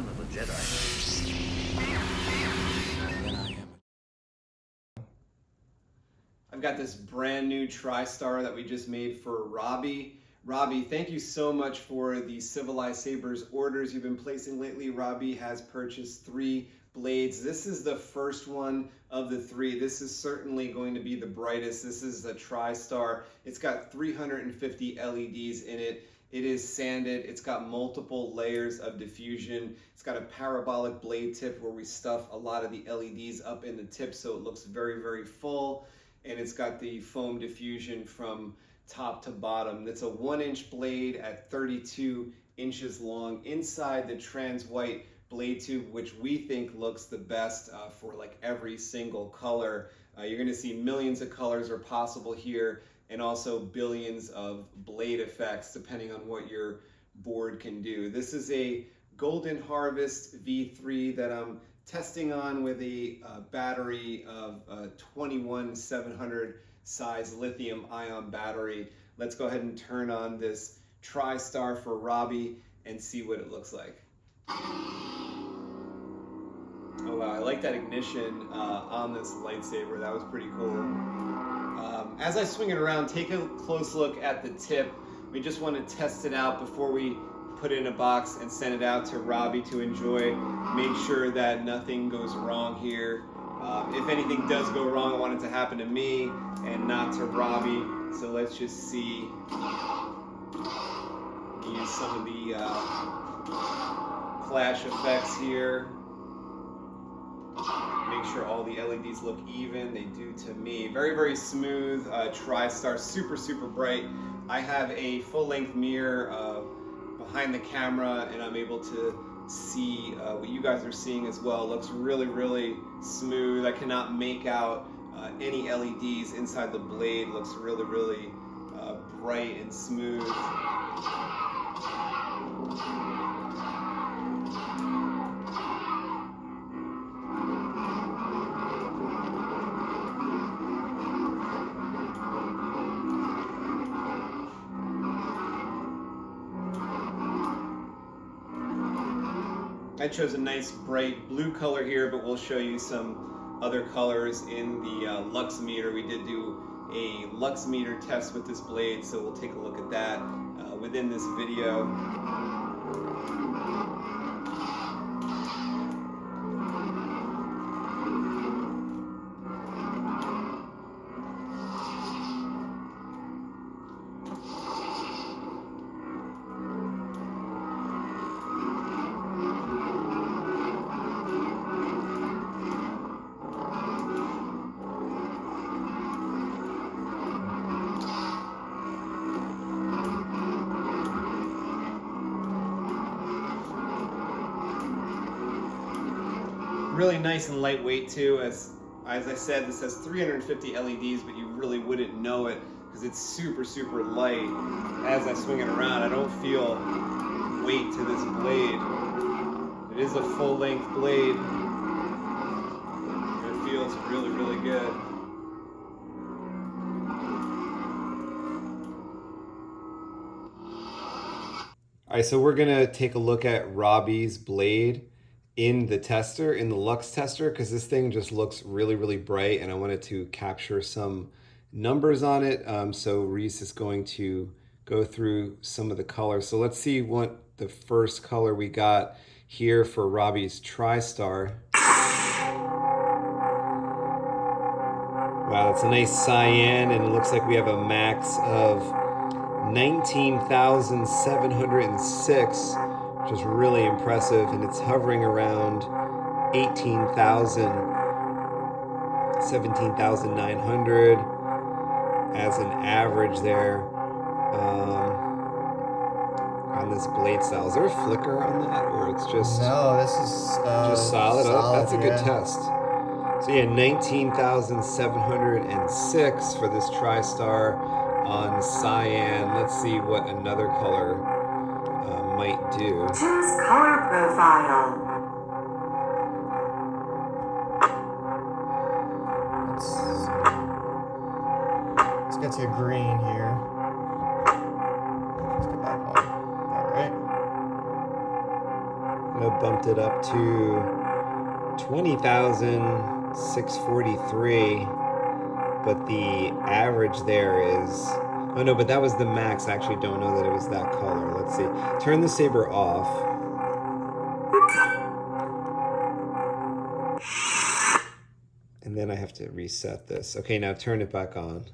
son of a Jedi. I've got this brand new TriStar that we just made for Robbie. Robbie, thank you so much for the Civilized Sabers orders you've been placing lately. Robbie has purchased 3 blades. This is the first one of the 3. This is certainly going to be the brightest. This is the TriStar. It's got 350 LEDs in it. It is sanded. It's got multiple layers of diffusion. It's got a parabolic blade tip where we stuff a lot of the LEDs up in the tip so it looks very, very full. And it's got the foam diffusion from top to bottom. It's a 1-inch blade at 32 inches long inside the trans white blade tube, which we think looks the best for like every single color. You're gonna see millions of colors are possible here, and also billions of blade effects depending on what your board can do. This is a Golden Harvest V3 that I'm testing on with a battery of 21700 size lithium ion battery. Let's go ahead and turn on this TriStar for Robbie and see what it looks like. Oh wow, I like that ignition on this lightsaber. That was pretty cool. As I swing it around, take a close look at the tip. We just want to test it out before we put it in a box and send it out to Robbie to enjoy. Make sure that nothing goes wrong here. If anything does go wrong, I want it to happen to me and not to Robbie. So let's just see. Use some of the flash effects here. Make sure all the LEDs look even. They do to me. Very, very smooth TriStar, super, super bright. I have a full-length mirror behind the camera, and I'm able to see what you guys are seeing as well. It looks really, really smooth. I cannot make out any LEDs inside the blade. It looks really, really bright and smooth. I chose a nice bright blue color here, but we'll show you some other colors in the LUX meter. We did do a LUX meter test with this blade, so we'll take a look at that within this video. Really nice and lightweight too. As I said, this has 350 LEDs, but you really wouldn't know it because it's super, super light. As I swing it around, I don't feel weight to this blade. It is a full-length blade. It feels really, really good. All right, so we're gonna take a look at Robbie's blade in the tester, in the LUX tester, because this thing just looks really, really bright, and I wanted to capture some numbers on it. So Reese is going to go through some of the colors. So let's see what the first color we got here for Robbie's TriStar. Wow, that's a nice cyan, and it looks like we have a max of 19,706. which is really impressive, and it's hovering around 18,000, 17,900 as an average there on this blade style. Is there a flicker on that, or it's just no? This is just solid. Oh, that's a good yeah. test. So yeah, 19,706 for this TriStar on cyan. Let's see what another color might do. Choose color profile. Let's get to green here. Let's go back on. All right. A bumped it up to 20,643. But the average there is... Oh no, but that was the max. I actually don't know that it was that color. Let's see. Turn the saber off. And then I have to reset this. Okay, now turn it back on.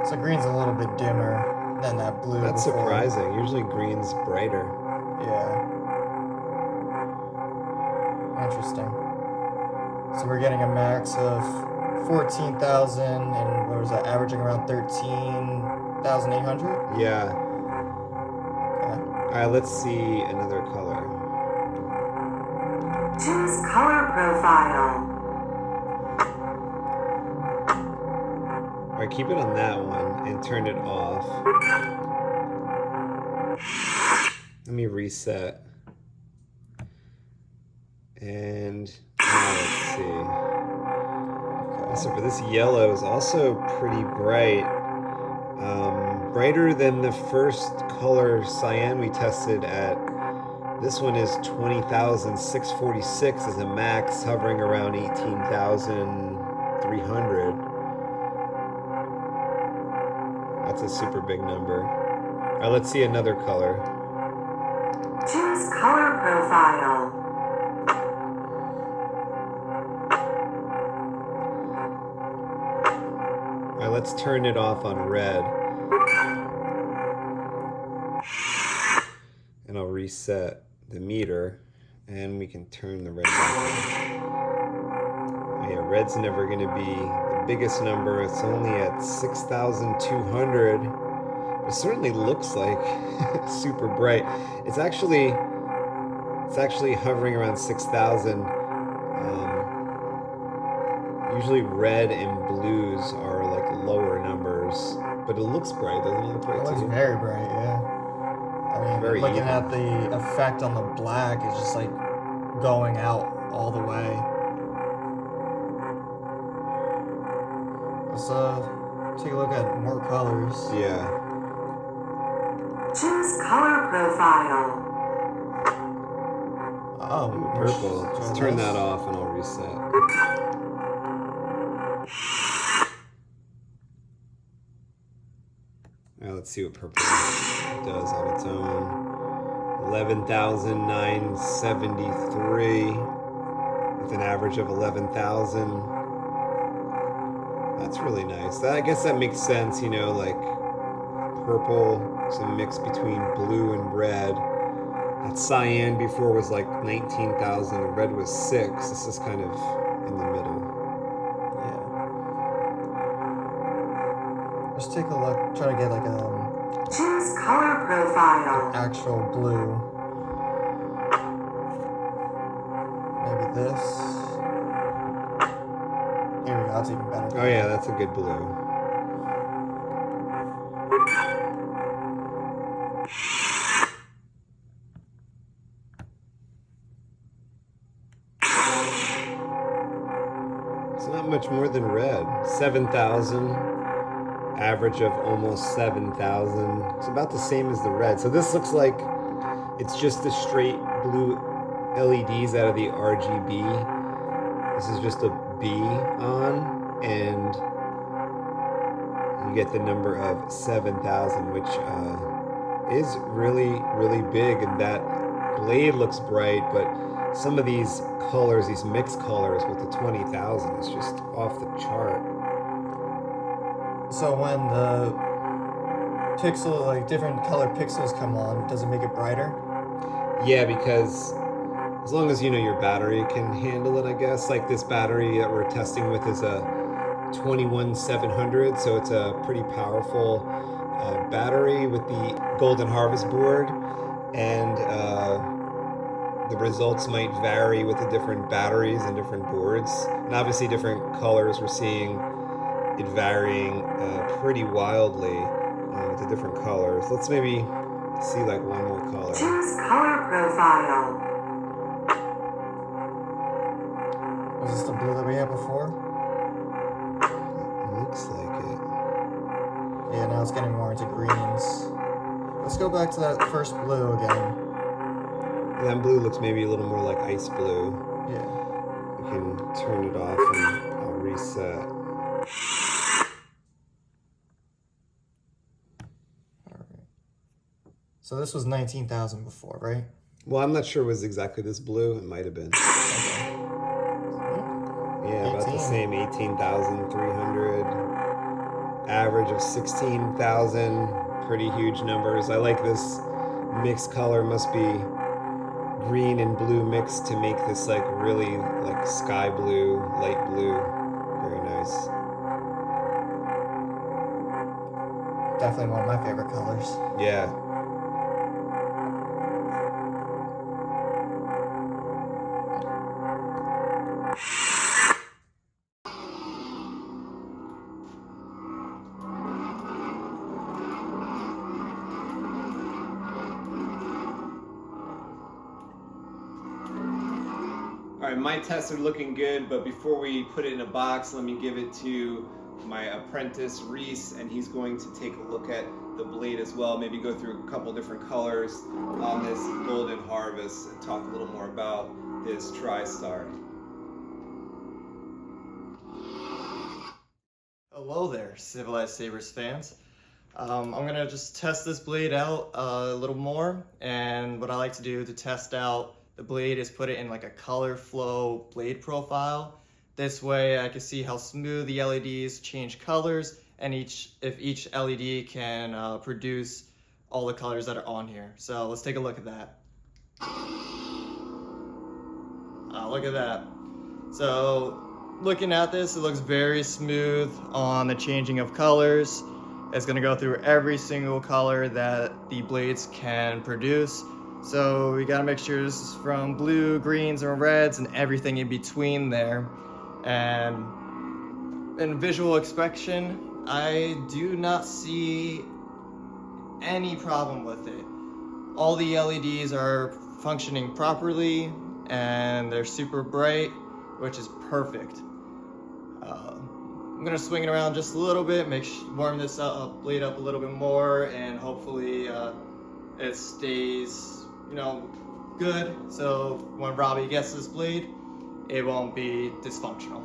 So green's a little bit dimmer than that blue. That's before. surprising. Usually green's brighter. Yeah. Interesting. So we're getting a max of 14,000 and what was that, averaging around 13,800? Yeah. Okay. Alright, let's see another color. Choose color profile. Alright, keep it on that one and turn it off. Let me reset. And now let's see. So for this yellow is also pretty bright. Brighter than the first color cyan we tested at. This one is 20,646 as a max, hovering around 18,300. That's a super big number. All right, let's see another color. Choose color profile. All right, let's turn it off on red. And I'll reset the meter and we can turn the red back on. Oh yeah, red's never going to be the biggest number. It's only at 6,200. It certainly looks like super bright. It's actually hovering around 6,000. Usually red and blues are like lower numbers, but it looks bright, doesn't it look bright? It looks to you? very bright, yeah. I mean, Very looking even. at the effect on the black, it's just like going out all the way. Let's take a look at more colors. Yeah. Choose color profile. Oh, Ooh, purple. Let's turn that off and I'll reset. Alright, let's see what purple does on its own. 11,973 with an average of 11,000. That's really nice. I guess that makes sense, you know, like purple is a mix between blue and red. That cyan before was like 19,000 and red was 6. This is kind of in the middle. Yeah. Let's take a look, try to get like Choose color profile. actual blue. Maybe this. Here we go, that's even better. Oh yeah, that's a good blue. It's not much more than red. 7,000. Average of almost 7,000. It's about the same as the red. So this looks like it's just the straight blue LEDs out of the RGB. This is just a B on, and you get the number of 7,000, which is really, really big. And that blade looks bright, but some of these colors, these mixed colors with the 20,000 is just off the chart. So when the pixel, like different color pixels come on, does it make it brighter? Yeah, because as long as you know your battery can handle it, I guess. Like this battery that we're testing with is a 21700, so it's a pretty powerful battery with the Golden Harvest board, and the results might vary with the different batteries and different boards, and obviously different colors. We're seeing it varying pretty wildly with the different colors. Let's maybe see like one more color. Choose color profile. Was this the blue that we had before? Looks like it. Yeah, now it's getting more into greens. Let's go back to that first blue again. And that blue looks maybe a little more like ice blue. Yeah. We can turn it off and I'll reset. Alright. So this was 19,000 before, right? Well, I'm not sure it was exactly this blue. It might have been. Okay. Yeah, about the 18. same, 18,300. Average of 16,000. Pretty huge numbers. I like this mixed color. Must be green and blue mixed to make this like really like sky blue, light blue. Very nice. Definitely one of my favorite colors. Yeah. All right, my tests are looking good, but before we put it in a box, let me give it to my apprentice, Reese, and he's going to take a look at the blade as well, maybe go through a couple different colors on this Golden Harvest and talk a little more about this TriStar. Hello there, Civilized Sabers fans. I'm gonna just test this blade out a little more, and what I like to do to test out the blade is put it in like a color flow blade profile. This way I can see how smooth the LEDs change colors, and if each LED can produce all the colors that are on here. So let's take a look at that. Look at that. So looking at this, it looks very smooth on the changing of colors. It's going to go through every single color that the blades can produce. So we got to make sure this is from blue, greens, and reds, and everything in between there. And in visual inspection, I do not see any problem with it. All the LEDs are functioning properly, and they're super bright, which is perfect. I'm gonna swing it around just a little bit, warm this blade up a little bit more, and hopefully it stays, good. So when Robbie gets this blade, it won't be dysfunctional.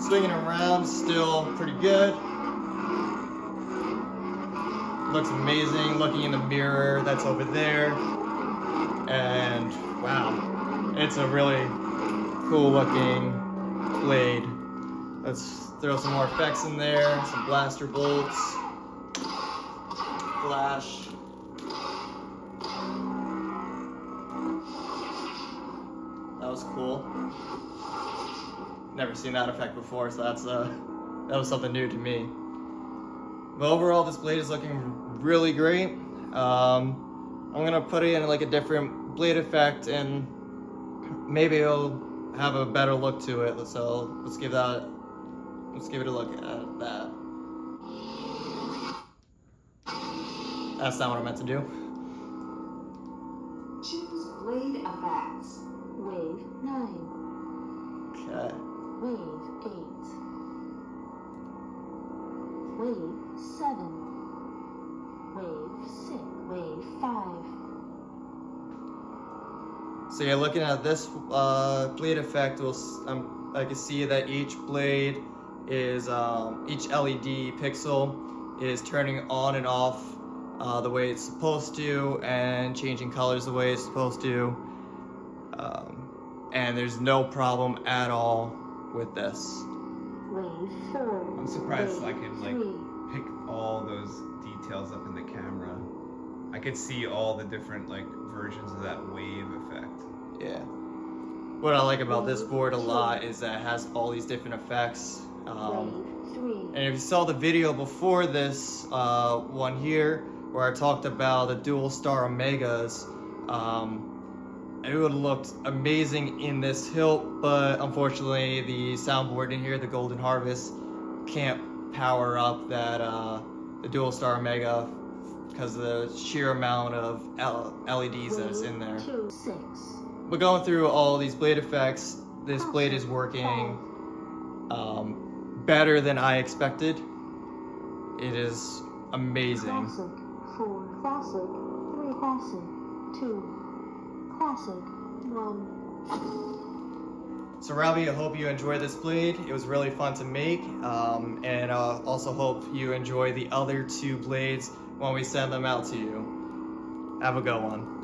Swinging around, still pretty good. Looks amazing. Looking in the mirror that's over there, and wow, it's a really cool looking blade. Let's throw some more effects in there, some blaster bolts, flash. That was cool. Never seen that effect before, so that was something new to me. But overall, this blade is looking really great. I'm gonna put it in like a different blade effect, and maybe it'll have a better look to it. So let's give it a look at that. That's not what I meant to do. Choose blade effects. Wave 9. Okay. Wave 8. Wave 7. Wave 6. Wave 5. So yeah, looking at this blade effect, I can see that each blade is, each LED pixel is turning on and off the way it's supposed to, and changing colors the way it's supposed to. And there's no problem at all with this. Wave 4. I'm surprised I Wave can 3. pick all those details up in the camera. I could see all the different versions of that wave effect. Yeah. What I like about this board a lot is that it has all these different effects. Wave 3. And if you saw the video before this one here, where I talked about the dual star Omegas, it would have looked amazing in this hilt, but unfortunately the soundboard in here, the Golden Harvest, can't power up that the dual star Omega because of the sheer amount of LEDs that is in there. 2, 6. But going through all these blade effects, this blade is working better than I expected. It is amazing. Classic. 4 classic. 3 classic. 2 classic. 1. So Robbie, I hope you enjoyed this blade. It was really fun to make, and I also hope you enjoy the other 2 blades when we send them out to you. Have a good one.